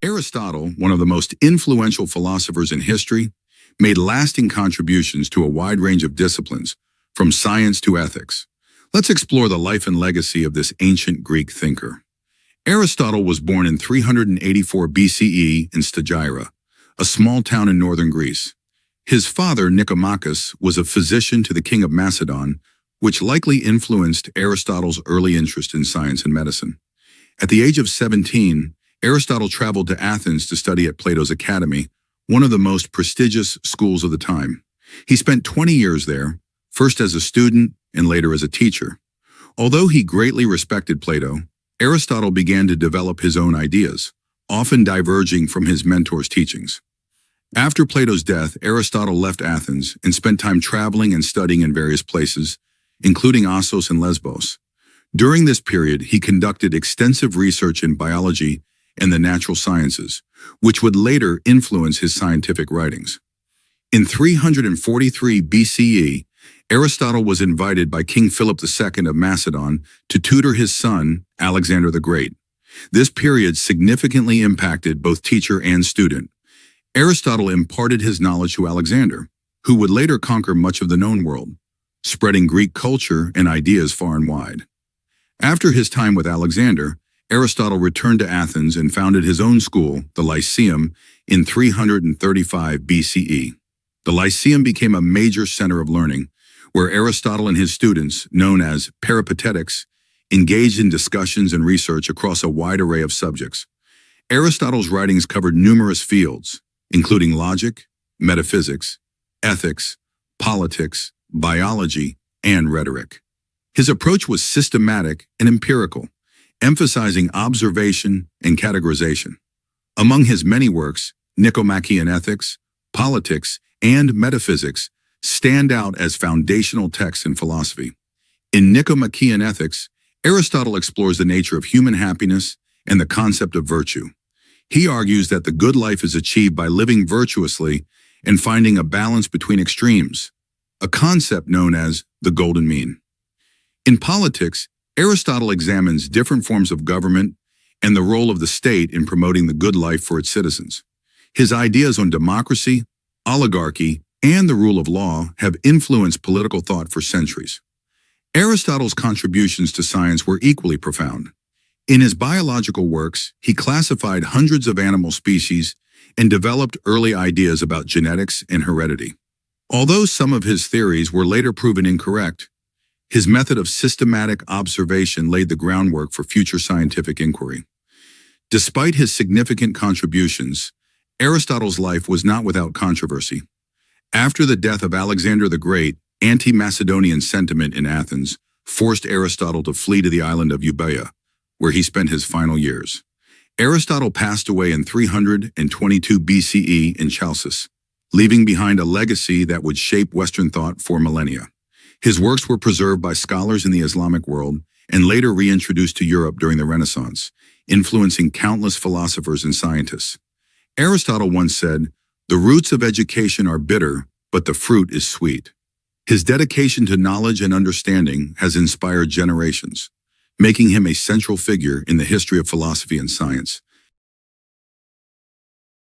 Aristotle, one of the most influential philosophers in history, made lasting contributions to a wide range of disciplines, from science to ethics. Let's explore the life and legacy of this ancient Greek thinker. Aristotle was born in 384 BCE in Stagira, a small town in northern Greece. His father, Nicomachus, was a physician to the king of Macedon, which likely influenced Aristotle's early interest in science and medicine. At the age of 17, Aristotle traveled to Athens to study at Plato's Academy, one of the most prestigious schools of the time. He spent 20 years there, first as a student and later as a teacher. Although he greatly respected Plato, Aristotle began to develop his own ideas, often diverging from his mentor's teachings. After Plato's death, Aristotle left Athens and spent time traveling and studying in various places, including Assos and Lesbos. During this period, he conducted extensive research in biology and the natural sciences, which would later influence his scientific writings. In 343 BCE, Aristotle was invited by King Philip II of Macedon to tutor his son, Alexander the Great. This period significantly impacted both teacher and student. Aristotle imparted his knowledge to Alexander, who would later conquer much of the known world, spreading Greek culture and ideas far and wide. After his time with Alexander, Aristotle returned to Athens and founded his own school, the Lyceum, in 335 BCE. The Lyceum became a major center of learning, where Aristotle and his students, known as peripatetics, engaged in discussions and research across a wide array of subjects. Aristotle's writings covered numerous fields, including logic, metaphysics, ethics, politics, biology, and rhetoric. His approach was systematic and empirical, emphasizing observation and categorization. Among his many works, Nicomachean Ethics, Politics, and Metaphysics stand out as foundational texts in philosophy. In Nicomachean Ethics, Aristotle explores the nature of human happiness and the concept of virtue. He argues that the good life is achieved by living virtuously and finding a balance between extremes, a concept known as the golden mean. In Politics, Aristotle examines different forms of government and the role of the state in promoting the good life for its citizens. His ideas on democracy, oligarchy, and the rule of law have influenced political thought for centuries. Aristotle's contributions to science were equally profound. In his biological works, he classified hundreds of animal species and developed early ideas about genetics and heredity. Although some of his theories were later proven incorrect, his method of systematic observation laid the groundwork for future scientific inquiry. Despite his significant contributions, Aristotle's life was not without controversy. After the death of Alexander the Great, anti-Macedonian sentiment in Athens forced Aristotle to flee to the island of Euboea, where he spent his final years. Aristotle passed away in 322 BCE in Chalcis, leaving behind a legacy that would shape Western thought for millennia. His works were preserved by scholars in the Islamic world and later reintroduced to Europe during the Renaissance, influencing countless philosophers and scientists. Aristotle once said, "The roots of education are bitter, but the fruit is sweet." His dedication to knowledge and understanding has inspired generations, making him a central figure in the history of philosophy and science.